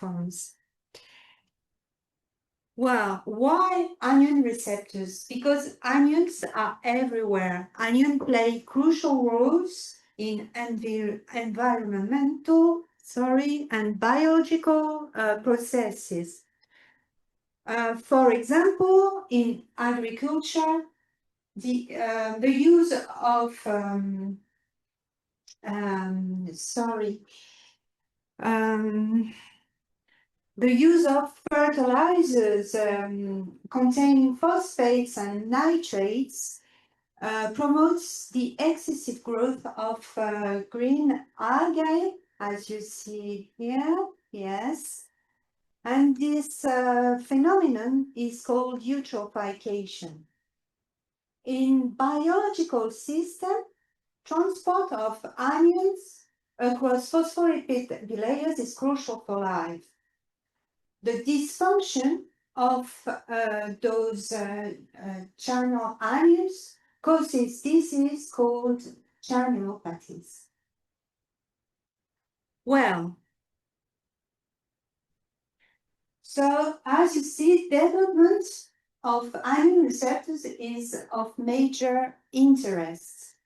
forms. Well, why anion receptors? Because anions are everywhere. Anions play crucial roles in environmental, and biological processes. For example, in agriculture, the use of the use of fertilizers containing phosphates and nitrates promotes the excessive growth of green algae, as you see here, yes. And this phenomenon is called eutrophication. In biological system, transport of anions across phospholipid layers is crucial for life. The dysfunction of those channel anions causes disease called channelopathies. Well, so as you see, development of anion receptors is of major interest.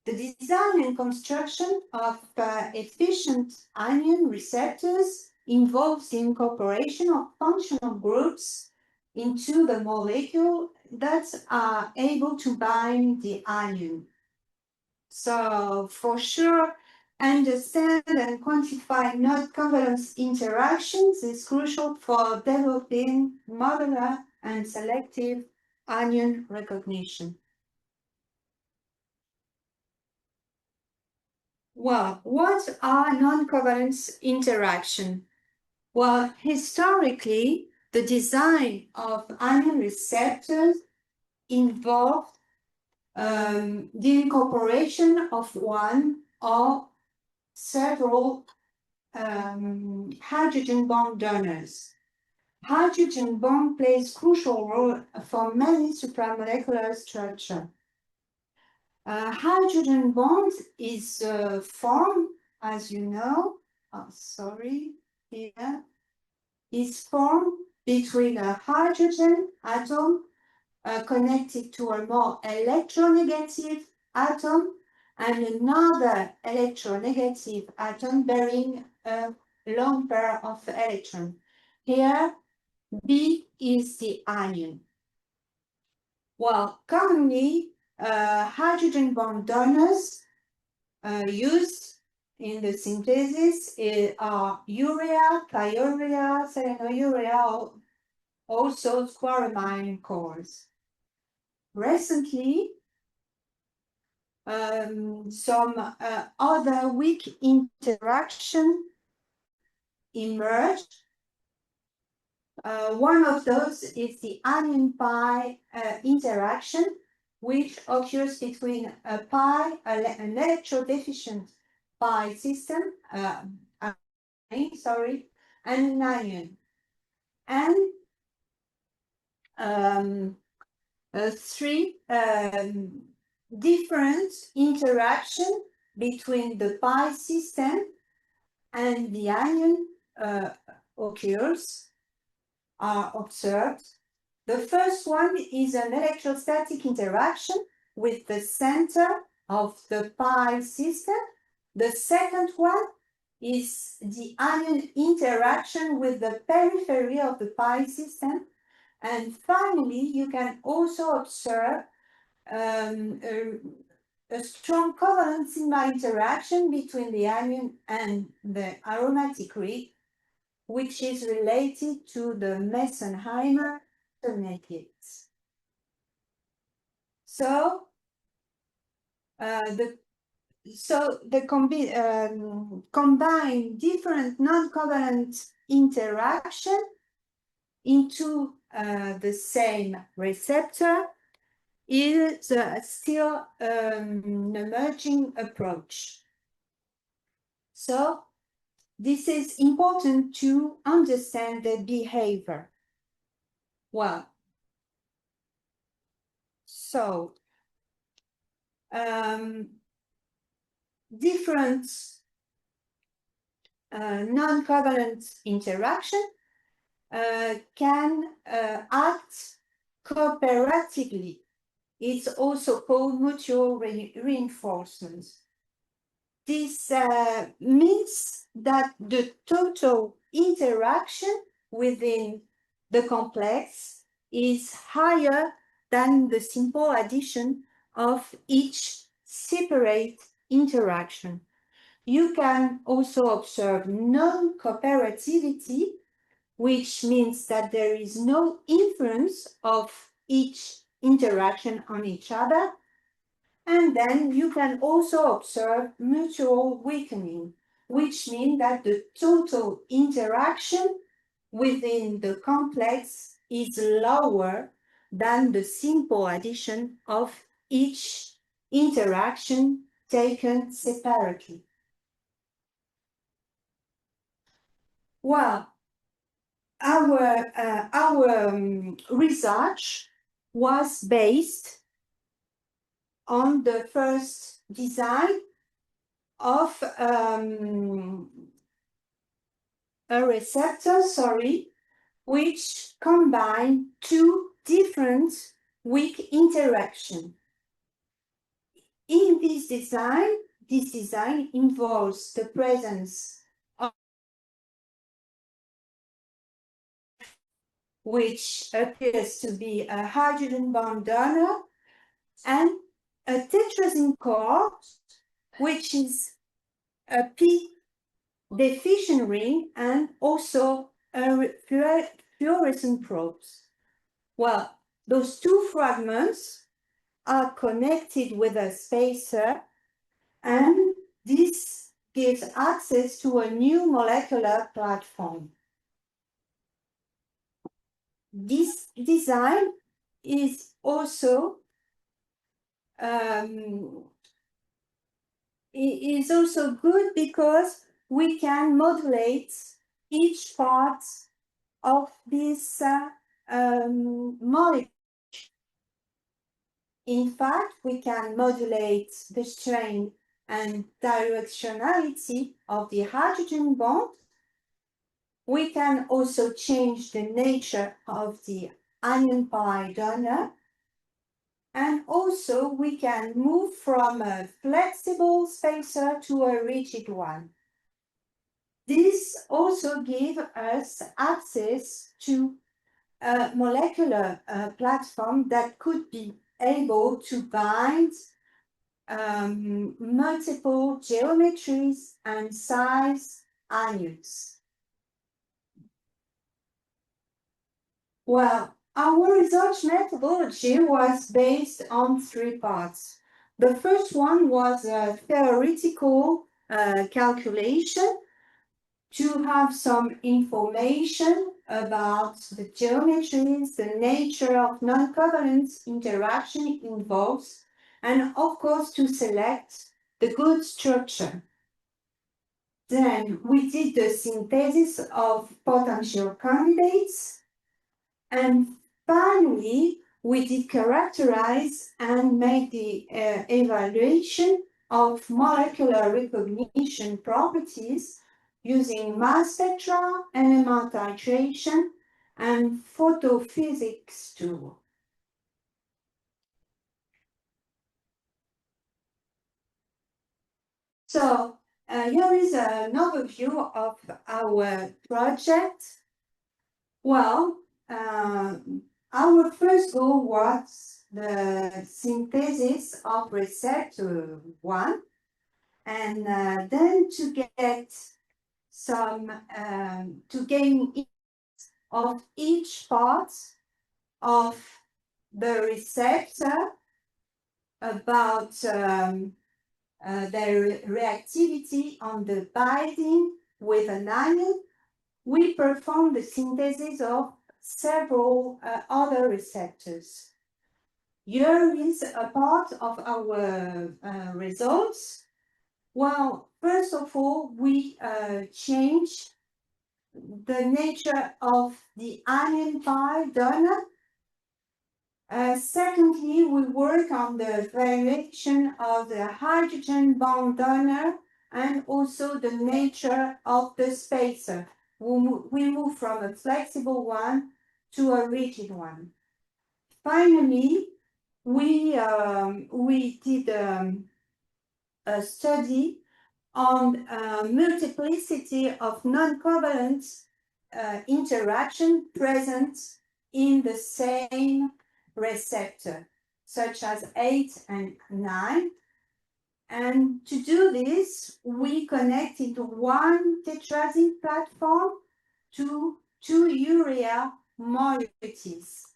The design and construction of efficient anion receptors involves the incorporation of functional groups into the molecule that are able to bind the anion. So for sure, understand and quantify non-covalent interactions is crucial for developing modular and selective anion recognition. Well, what are non-covalent interactions? Well, historically, the design of anion receptors involved the incorporation of one or several hydrogen bond donors. Hydrogen bond plays crucial role for many supramolecular structure. Hydrogen bond is formed, as you know, here, is formed between a hydrogen atom connected to a more electronegative atom and another electronegative atom bearing a lone pair of electrons. Here, B is the anion. Well, commonly, hydrogen bond donors used in the synthesis are urea, thiourea, selenourea, also squaramine cores. Recently, some other weak interaction emerged. One of those is the anion-pi interaction, which occurs between a pi, an electrodeficient pi system, and an anion. And three different interaction between the pi system and the anion are observed. The first one is an electrostatic interaction with the center of the pi system. The second one is the anion interaction with the periphery of the pi system. And finally, you can also observe a strong covalent sigma interaction between the anion and the aromatic ring, which is related to the Messenheimer intermediates. So combine different non-covalent interaction into the same receptor is still an emerging approach. So this is important to understand the behavior. Well, so different non-covalent interaction can act cooperatively. It's also called mutual reinforcement. This means that the total interaction within the complex is higher than the simple addition of each separate interaction. You can also observe non-cooperativity, which means that there is no influence of each interaction on each other. And then you can also observe mutual weakening, which means that the total interaction within the complex is lower than the simple addition of each interaction taken separately. Well, our research was based on the first design of a receptor, which combine two different weak interactions. In this design involves the presence of which appears to be a hydrogen bond donor and a tetrazine core, which is a p-deficient ring and also a fluorescent probes. Well, those two fragments are connected with a spacer, and this gives access to a new molecular platform. This design is also good because we can modulate each part of this molecule. In fact, we can modulate the strength and directionality of the hydrogen bond. We can also change the nature of the anion pi donor. And also we can move from a flexible spacer to a rigid one. This also gives us access to a molecular platform that could be able to bind multiple geometries and size anions. Well, our research methodology was based on three parts. The first one was a theoretical calculation to have some information about the geometries, the nature of non-covalent interaction involved, and of course to select the good structure. Then we did the synthesis of potential candidates, and finally we did characterize and make the evaluation of molecular recognition properties using mass spectra, NMR titration, and photophysics tool. So here is an overview of our project. Well, our first goal was the synthesis of receptor 1, and then to get some, to gain of each part of the receptor about their reactivity on the binding with an anion. We performed the synthesis of several other receptors. Here is a part of our results. Well, first of all, we change the nature of the anion pi donor. Secondly, we work on the variation of the hydrogen bond donor and also the nature of the spacer. We move from a flexible one to a rigid one. Finally, we did a study on multiplicity of non-covalent interaction present in the same receptor, such as 8 and 9. And to do this, we connected one tetrazine platform to 2 urea moieties.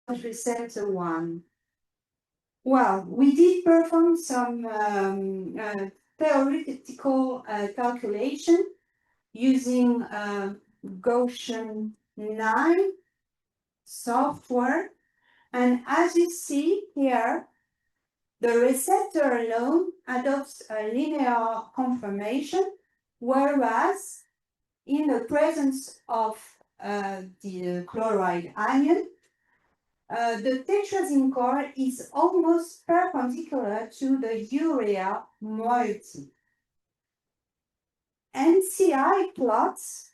Receptor 1. Well, we did perform some theoretical calculation using Gaucher 9 software. And as you see here, the receptor alone adopts a linear conformation, whereas in the presence of the chloride anion, the tetrazine core is almost perpendicular to the urea moiety. NCI plots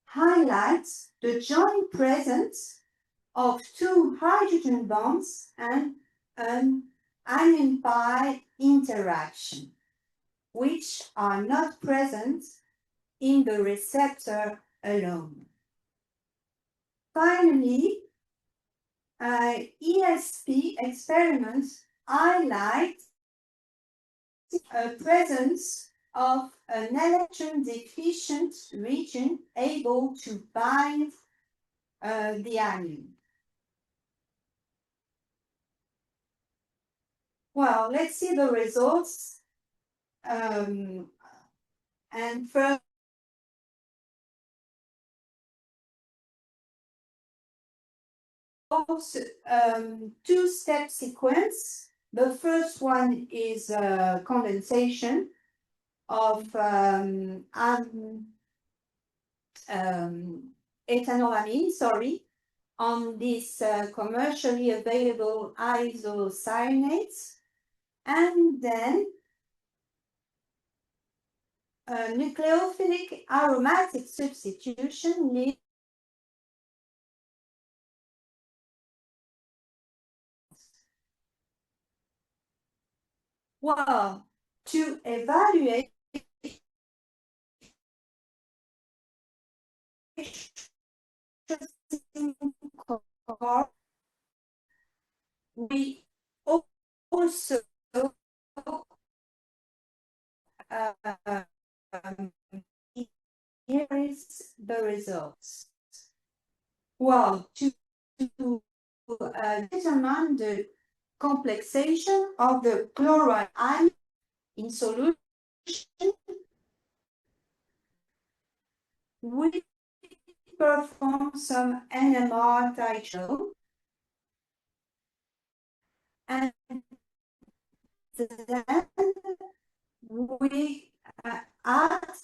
highlight the joint presence of 2 hydrogen bonds and an anion-pi interaction, which are not present in the receptor alone. Finally, ESP experiments highlight a presence of an electron-deficient region able to bind the anion. Well, let's see the results. And first, two-step sequence. The first one is condensation of ethanolamine, on these commercially available isocyanates, and then nucleophilic aromatic substitution leads well to evaluate we also here is the results. Well, to determine the complexation of the chloride ion in solution, we perform some NMR titration and then we add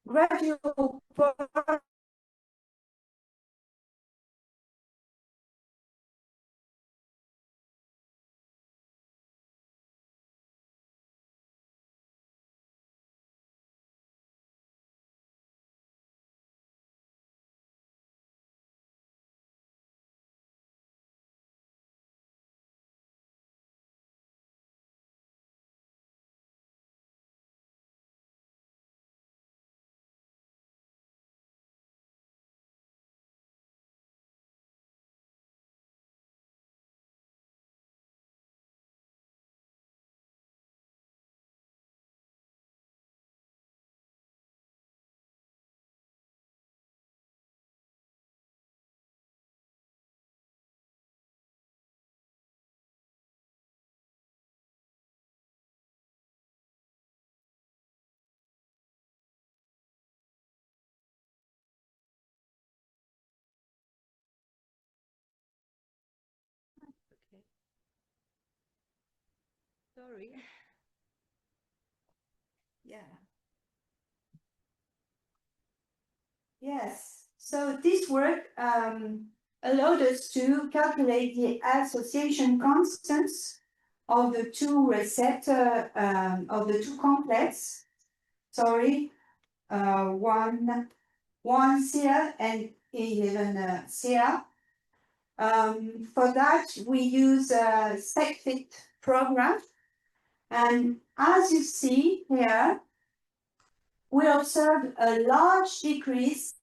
gradual Sorry. Yeah. Yes. So this work allowed us to calculate the association constants of the two receptor of the two complex. Sorry, one CL and 11 CL. For that, we use a SpecFit program. And as you see here, we observe a large decrease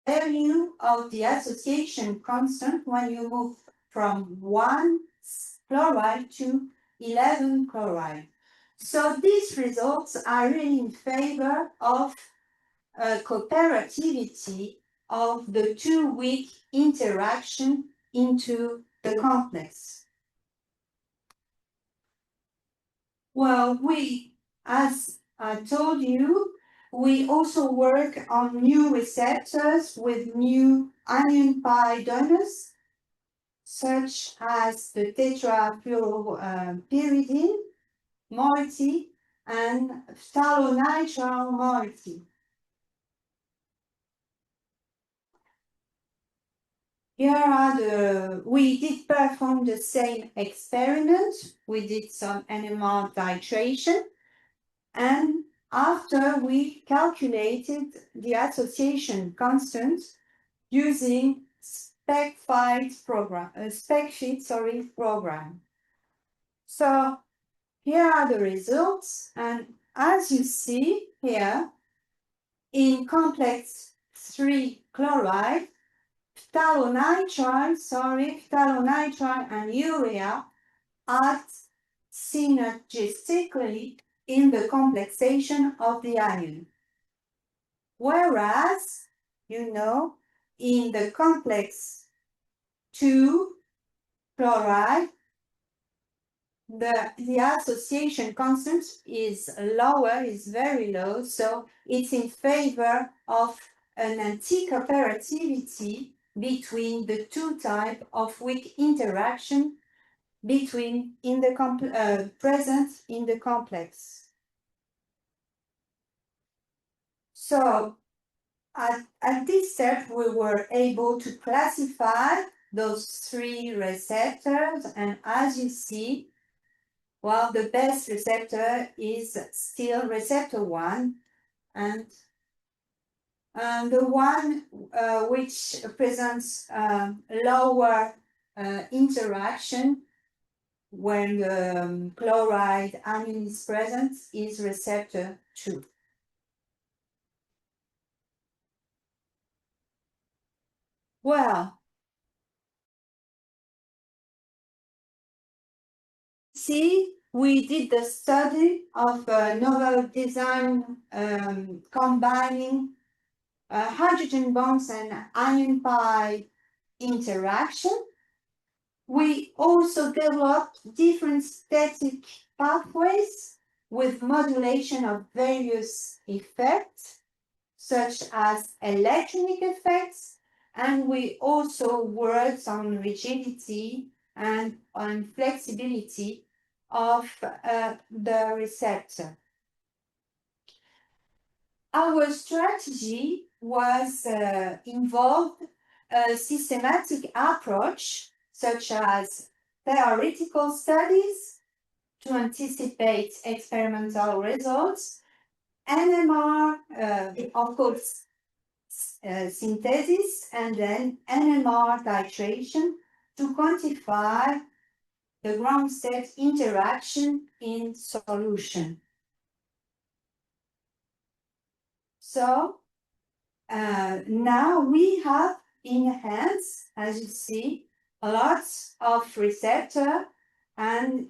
in the value of the association constant when you move from 1 chloride to 11 chloride. So these results are really in favor of cooperativity of the two weak interaction into the complex. Well, as I told you, we also work on new receptors with new anion pi donors, such as the tetrafluoropyridine moiety and phthalonitrile moiety. We did perform the same experiment. We did some NMR titration, and after we calculated the association constant using SpecFit program. So here are the results, and as you see here, in complex 3 chloride, phthalonitrile and urea act synergistically in the complexation of the anion. Whereas, in the complex 2 chloride, the association constant is lower, is very low, so it's in favor of an anti-cooperativity between the two types of weak interaction present in the complex. So at this step, we were able to classify those 3 receptors, and as you see, well, the best receptor is still receptor 1, and the one which presents lower interaction when the chloride anion is present is receptor 2. Well, see, we did the study of novel design combining hydrogen bonds and anion pi interaction. We also developed different static pathways with modulation of various effects, such as electronic effects, and we also worked on rigidity and on flexibility of the receptor. Our strategy was involved a systematic approach, such as theoretical studies to anticipate experimental results, NMR, of course, synthesis, and then NMR titration to quantify the ground state interaction in solution. So now we have in hands, as you see, lots of receptor, and